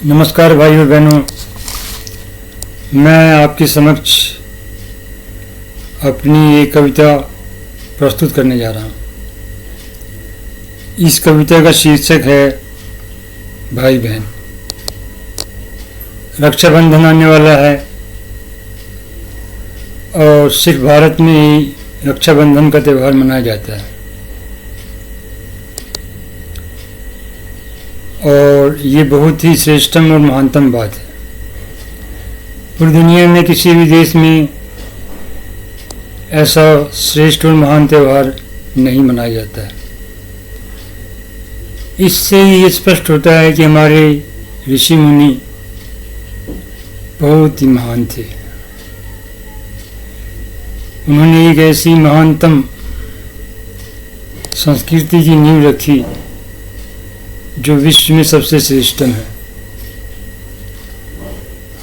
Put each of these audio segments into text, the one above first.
नमस्कार भाई और बहनों, मैं आपके समक्ष अपनी एक कविता प्रस्तुत करने जा रहा हूँ। इस कविता का शीर्षक है भाई बहन। रक्षाबंधन आने वाला है और सिर्फ भारत में ही रक्षाबंधन का त्यौहार मनाया जाता है और ये बहुत ही श्रेष्ठतम और महानतम बात है। पूरी दुनिया में किसी भी देश में ऐसा श्रेष्ठ और महान त्यौहार नहीं मनाया जाता है। इससे ये स्पष्ट होता है कि हमारे ऋषि मुनि बहुत ही महान थे। उन्होंने एक ऐसी महानतम संस्कृति की नींव रखी जो विश्व में सबसे श्रेष्ठतम है।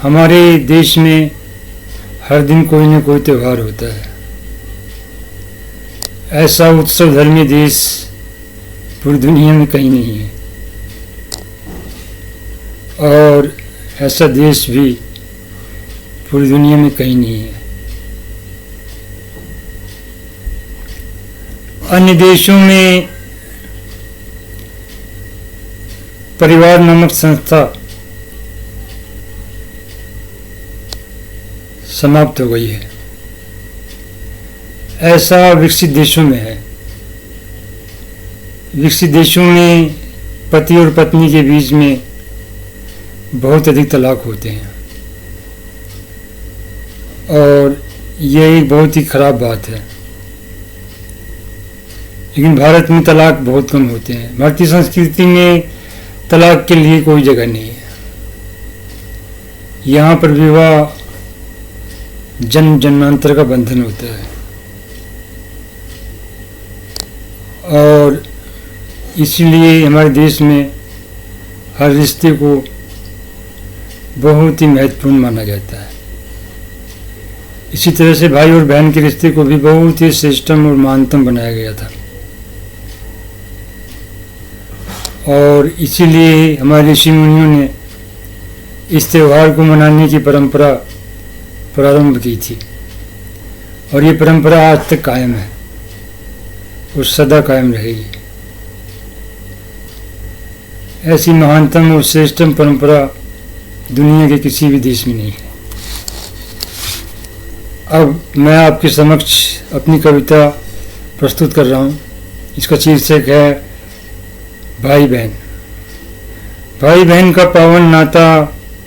हमारे देश में हर दिन कोई न कोई त्यौहार होता है। ऐसा उत्सव धर्मी देश पूरी दुनिया में कहीं नहीं है और ऐसा देश भी पूरी दुनिया में कहीं नहीं है। अन्य देशों में परिवार नामक संस्था समाप्त हो गई है। ऐसा विकसित देशों में है। विकसित देशों में पति और पत्नी के बीच में बहुत अधिक तलाक होते हैं और यह एक बहुत ही खराब बात है। लेकिन भारत में तलाक बहुत कम होते हैं। भारतीय संस्कृति में तलाक के लिए कोई जगह नहीं है। यहाँ पर विवाह जन्म जन्मांतर का बंधन होता है और इसीलिए हमारे देश में हर रिश्ते को बहुत ही महत्वपूर्ण माना जाता है। इसी तरह से भाई और बहन के रिश्ते को भी बहुत ही श्रेष्ठतम और महानतम बनाया गया था और इसीलिए हमारे ऋषि मुनियों ने इस त्यौहार को मनाने की परंपरा प्रारंभ की थी और ये परंपरा आज तक कायम है और सदा कायम रहेगी। ऐसी महानतम और श्रेष्ठतम परंपरा दुनिया के किसी भी देश में नहीं है। अब मैं आपके समक्ष अपनी कविता प्रस्तुत कर रहा हूँ। इसका शीर्षक है भाई बहन। भाई बहन का पावन नाता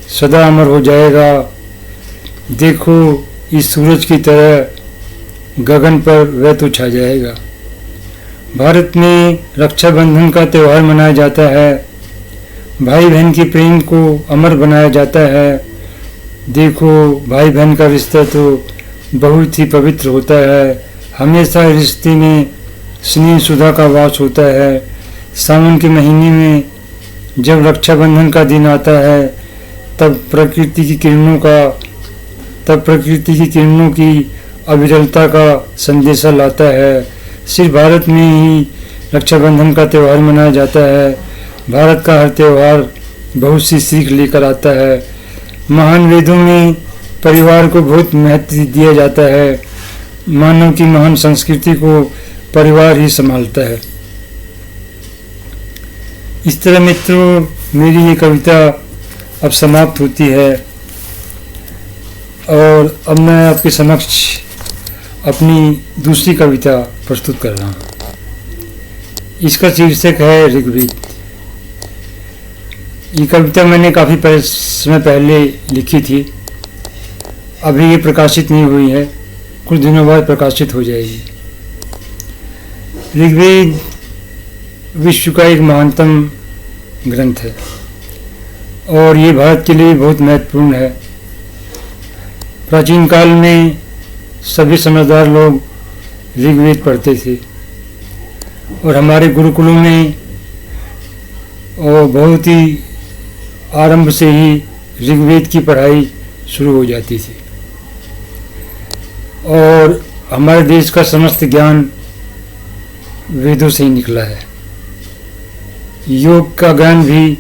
सदा अमर हो जाएगा। देखो इस सूरज की तरह गगन पर वह तो छा जाएगा। भारत में रक्षाबंधन का त्यौहार मनाया जाता है। भाई बहन के प्रेम को अमर बनाया जाता है। देखो भाई बहन का रिश्ता तो बहुत ही पवित्र होता है। हमेशा रिश्ते में स्नेह सुधा का वास होता है। सावन के महीने में जब रक्षाबंधन का दिन आता है तब प्रकृति की किरणों की अविरलता का संदेशा लाता है। सिर्फ भारत में ही रक्षाबंधन का त्यौहार मनाया जाता है। भारत का हर त्यौहार बहुत सी सीख लेकर आता है। महान वेदों में परिवार को बहुत महत्व दिया जाता है। मानव की महान संस्कृति को परिवार ही संभालता है। इस तरह मित्रों, मेरी ये कविता अब समाप्त होती है और अब मैं आपके समक्ष अपनी दूसरी कविता प्रस्तुत कर रहा हूँ। इसका शीर्षक है ऋग्वेद। ये कविता मैंने काफ़ी समय पहले लिखी थी। अभी ये प्रकाशित नहीं हुई है, कुछ दिनों बाद प्रकाशित हो जाएगी। ऋग्वेद विश्व का एक महानतम ग्रंथ है और ये भारत के लिए बहुत महत्वपूर्ण है। प्राचीन काल में सभी समझदार लोग ऋग्वेद पढ़ते थे और हमारे गुरुकुलों में और बहुत ही आरंभ से ही ऋग्वेद की पढ़ाई शुरू हो जाती थी और हमारे देश का समस्त ज्ञान वेदों से ही निकला है। योग का ज्ञान भी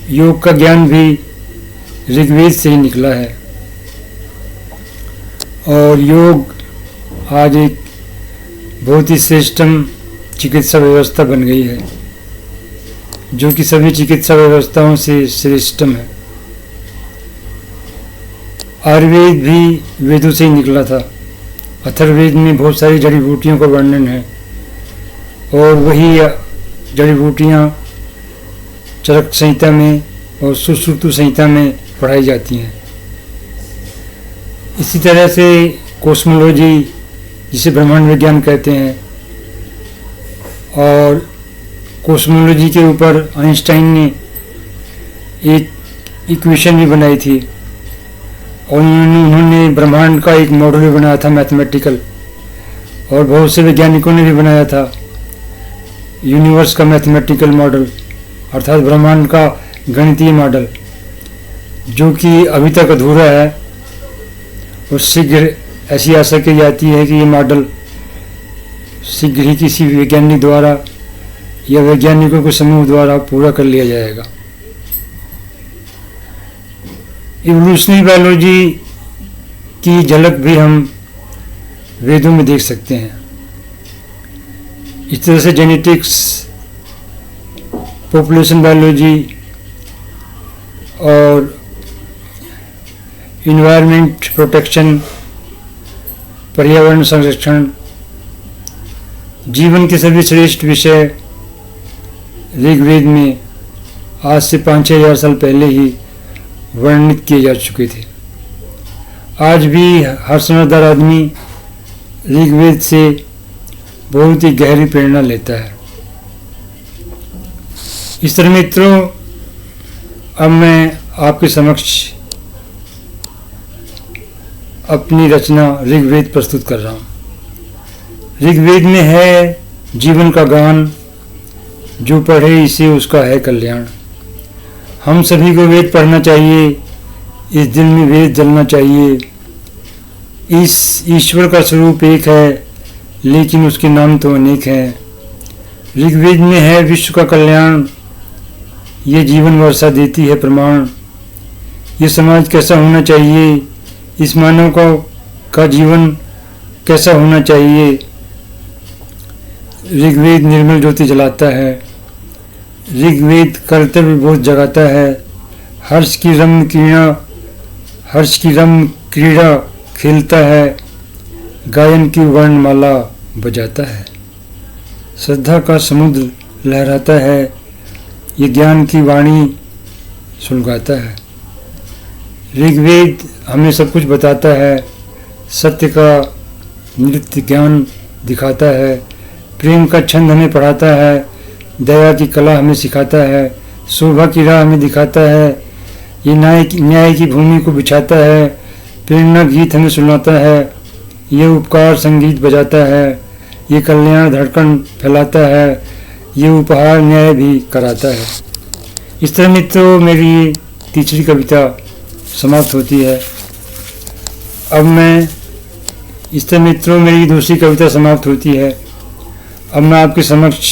योग का ज्ञान भी ऋग्वेद से ही निकला है और योग आज एक बहुत ही श्रेष्ठतम चिकित्सा व्यवस्था बन गई है, जो कि सभी चिकित्सा व्यवस्थाओं से श्रेष्ठतम है। आयुर्वेद भी वेदों से ही निकला था। अथर्ववेद में बहुत सारी जड़ी बूटियों का वर्णन है और वही जड़ी बूटियाँ चरक संहिता में और सुश्रुतु संहिता में पढ़ाई जाती हैं। इसी तरह से कॉस्मोलॉजी, जिसे ब्रह्मांड विज्ञान कहते हैं, और कॉस्मोलॉजी के ऊपर आइंस्टाइन ने एक इक्वेशन भी बनाई थी और उन्होंने ब्रह्मांड का एक मॉडल भी बनाया था मैथमेटिकल, और बहुत से वैज्ञानिकों ने भी बनाया था यूनिवर्स का मैथमेटिकल मॉडल, अर्थात ब्रह्मांड का गणितीय मॉडल, जो कि अभी तक अधूरा है। और शीघ्र ऐसी आशा की जाती है कि ये मॉडल शीघ्र ही किसी वैज्ञानिक द्वारा या वैज्ञानिकों के समूह द्वारा पूरा कर लिया जाएगा। इवोल्यूशनरी बायोलॉजी की झलक भी हम वेदों में देख सकते हैं। इस तरह से जेनेटिक्स, पॉपुलेशन बायोलॉजी और इन्वायरमेंट प्रोटेक्शन, पर्यावरण संरक्षण, जीवन के सभी श्रेष्ठ विषय ऋग्वेद में आज से 5-6 हज़ार साल पहले ही वर्णित किए जा चुके थे। आज भी हर समझदार आदमी ऋग्वेद से बहुत ही गहरी प्रेरणा लेता है। इस तरह मित्रों, अब मैं आपके समक्ष अपनी रचना ऋग्वेद प्रस्तुत कर रहा हूँ। ऋग्वेद में है जीवन का गान, जो पढ़े इसे उसका है कल्याण। हम सभी को वेद पढ़ना चाहिए, इस दिल में वेद जलना चाहिए। इस ईश्वर का स्वरूप एक है, लेकिन उसके नाम तो अनेक हैं। ऋग्वेद में है विश्व का कल्याण, ये जीवन वर्षा देती है प्रमाण। ये समाज कैसा होना चाहिए, इस मानव का जीवन कैसा होना चाहिए। ऋग्वेद निर्मल ज्योति जलाता है, ऋग्वेद कर्तव्य बोध जगाता है। हर्ष की रम क्रीड़ा खेलता है, गायन की वर्णमाला बजाता है। श्रद्धा का समुद्र लहराता है, ये ज्ञान की वाणी सुलगाता है। ऋग्वेद हमें सब कुछ बताता है, सत्य का नृत्य ज्ञान दिखाता है, प्रेम का छंद हमें पढ़ाता है, दया की कला हमें सिखाता है, शोभा की राह हमें दिखाता है, ये न्याय की भूमि को बिछाता है, प्रेरणा गीत हमें सुनाता है, ये उपकार संगीत बजाता है, ये कल्याण धड़कन फैलाता है, ये उपहार न्याय भी कराता है। इस तरह मित्रों, मेरी तीसरी कविता समाप्त होती है। अब मैं इस तरह मित्रों मेरी दूसरी कविता समाप्त होती है। अब मैं आपके समक्ष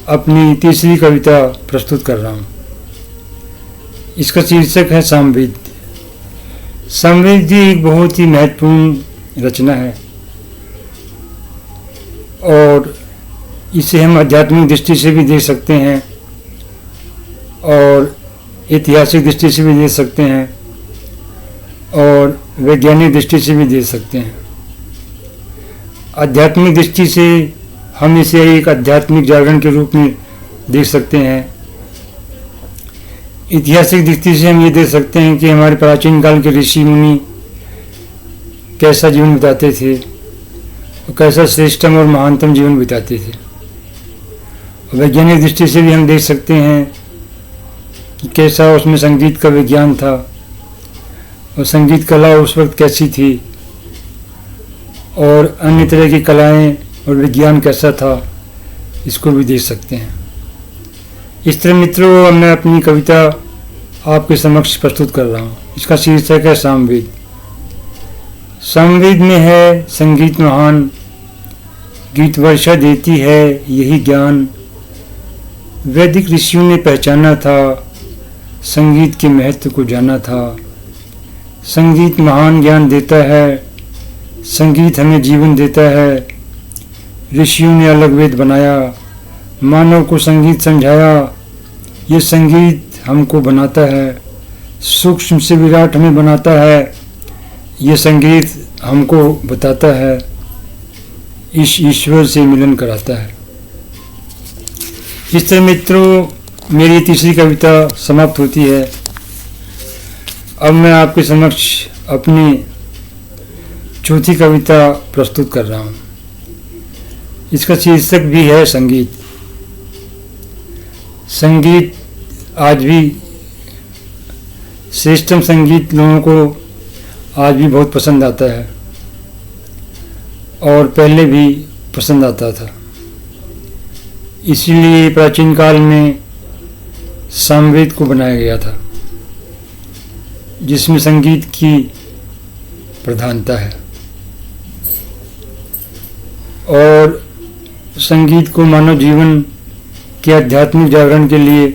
अपनी तीसरी कविता प्रस्तुत कर रहा हूँ। इसका शीर्षक है सामवेद। सामवेद जी एक बहुत ही महत्वपूर्ण रचना है और इसे हम आध्यात्मिक दृष्टि से भी देख सकते हैं और ऐतिहासिक दृष्टि से भी देख सकते हैं और वैज्ञानिक दृष्टि से भी देख सकते हैं। आध्यात्मिक दृष्टि से हम इसे एक आध्यात्मिक जागरण के रूप में देख सकते हैं। ऐतिहासिक दृष्टि से हम ये देख सकते हैं कि हमारे प्राचीन काल के ऋषि मुनि कैसा जीवन बिताते थे और कैसा श्रेष्ठतम और महानतम जीवन बिताते थे। वैज्ञानिक दृष्टि से भी हम देख सकते हैं कि कैसा उसमें संगीत का विज्ञान था और संगीत कला उस वक्त कैसी थी और अन्य तरह की कलाएं और विज्ञान कैसा था, इसको भी देख सकते हैं। इस तरह मित्रों, मैं अपनी कविता आपके समक्ष प्रस्तुत कर रहा हूँ। इसका शीर्षक है सामवेद। सामवेद में है संगीत महान, गीत वर्षा देती है यही ज्ञान। वैदिक ऋषियों ने पहचाना था संगीत के महत्व को जाना था। संगीत महान ज्ञान देता है, संगीत हमें जीवन देता है। ऋषियों ने अलग वेद बनाया, मानव को संगीत समझाया। ये संगीत हमको बनाता है, सूक्ष्म से विराट हमें बनाता है। ये संगीत हमको बताता है, इस ईश्वर से मिलन कराता है। इस तरह मित्रों, मेरी तीसरी कविता समाप्त होती है। अब मैं आपके समक्ष अपनी चौथी कविता प्रस्तुत कर रहा हूँ। इसका शीर्षक भी है संगीत। संगीत आज भी श्रेष्ठतम संगीत लोगों को आज भी बहुत पसंद आता है और पहले भी पसंद आता था। इसीलिए प्राचीन काल में सामवेद को बनाया गया था, जिसमें संगीत की प्रधानता है। और संगीत को मानव जीवन के आध्यात्मिक जागरण के लिए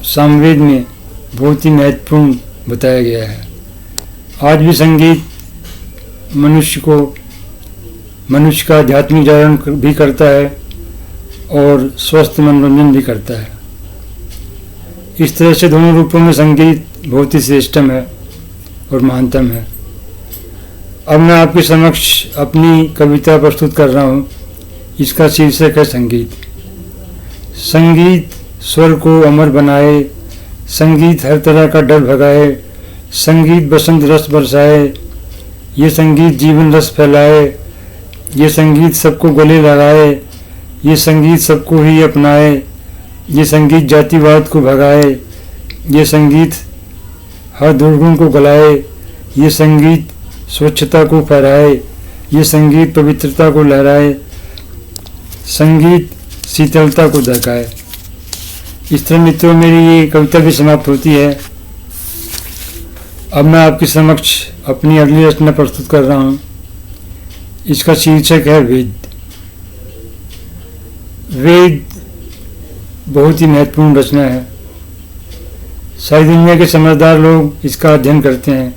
सामवेद में बहुत ही महत्वपूर्ण बताया गया है। आज भी संगीत मनुष्य का आध्यात्मिक जागरण भी करता है और स्वस्थ मनोरंजन भी करता है। इस तरह से दोनों रूपों में संगीत बहुत ही श्रेष्ठतम है और महानतम है। अब मैं आपके समक्ष अपनी कविता प्रस्तुत कर रहा हूँ। इसका शीर्षक है संगीत। संगीत स्वर को अमर बनाए, संगीत हर तरह का डर भगाए, संगीत बसंत रस बरसाए, ये संगीत जीवन रस फैलाए, ये संगीत सबको गले लगाए, ये संगीत सबको ही अपनाए, ये संगीत जातिवाद को भगाए, ये संगीत हर दुर्गुण को गलाए, ये संगीत स्वच्छता को फहराए, ये संगीत पवित्रता को लहराए, संगीत शीतलता को दहकाए। इस तरह मित्रों, मेरी ये कविता भी समाप्त होती है। अब मैं आपके समक्ष अपनी अगली रचना प्रस्तुत कर रहा हूँ। इसका शीर्षक है वेद। वेद बहुत ही महत्वपूर्ण रचना है। सारी दुनिया के समझदार लोग इसका अध्ययन करते हैं।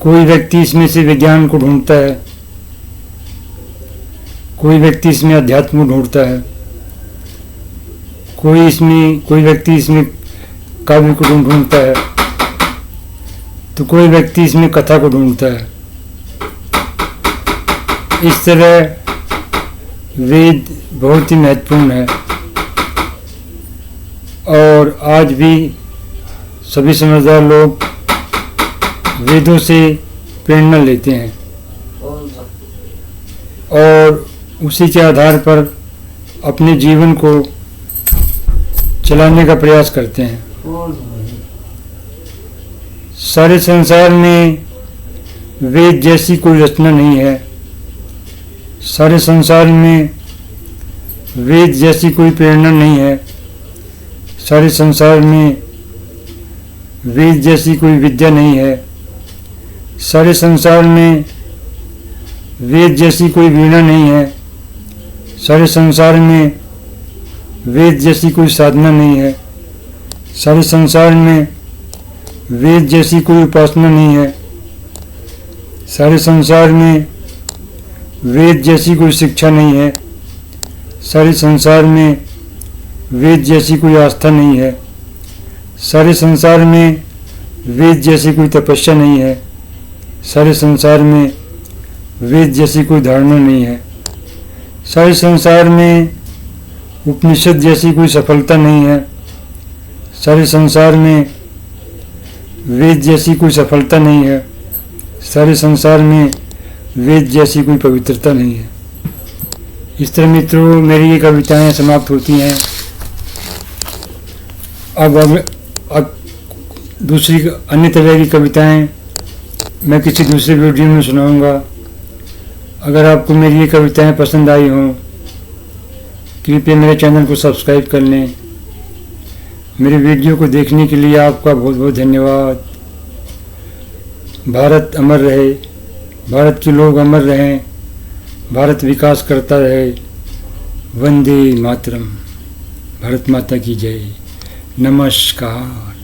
कोई व्यक्ति इसमें से विज्ञान को ढूंढता है, कोई व्यक्ति इसमें अध्यात्म को ढूंढता है, कोई व्यक्ति इसमें काव्य को ढूंढता है, तो कोई व्यक्ति इसमें कथा को ढूंढता है। इस तरह वेद बहुत ही महत्वपूर्ण है और आज भी सभी समझदार लोग वेदों से प्रेरणा लेते हैं और उसी के आधार पर अपने जीवन को चलाने का प्रयास करते हैं। सारे संसार में वेद जैसी कोई रचना नहीं है। सारे संसार में वेद जैसी कोई प्रेरणा नहीं है। सारे संसार में वेद जैसी कोई विद्या नहीं है। सारे संसार में वेद जैसी कोई वीणा नहीं है। सारे संसार में वेद जैसी कोई साधना नहीं है। सारे संसार में वेद जैसी कोई उपासना नहीं है। सारे संसार में वेद जैसी कोई शिक्षा नहीं है। सारे संसार में वेद जैसी कोई आस्था नहीं है। सारे संसार में वेद जैसी कोई तपस्या नहीं है। सारे संसार में वेद जैसी कोई धारणा नहीं है। सारे संसार में उपनिषद जैसी कोई सफलता नहीं है। सारे संसार में वेद जैसी कोई सफलता नहीं है। सारे संसार में वेद जैसी कोई पवित्रता नहीं है। इस तरह मित्रों, मेरी ये कविताएं समाप्त होती हैं। अब दूसरी अन्य तरह की कविताएं मैं किसी दूसरे वीडियो में सुनाऊंगा। अगर आपको मेरी ये कविताएं पसंद आई हों, कृपया मेरे चैनल को सब्सक्राइब कर लें। मेरे वीडियो को देखने के लिए आपका बहुत बहुत धन्यवाद। भारत अमर रहे, भारत के लोग अमर रहें, भारत विकास करता रहे। वंदे मातरम। भारत माता की जय। नमस्कार।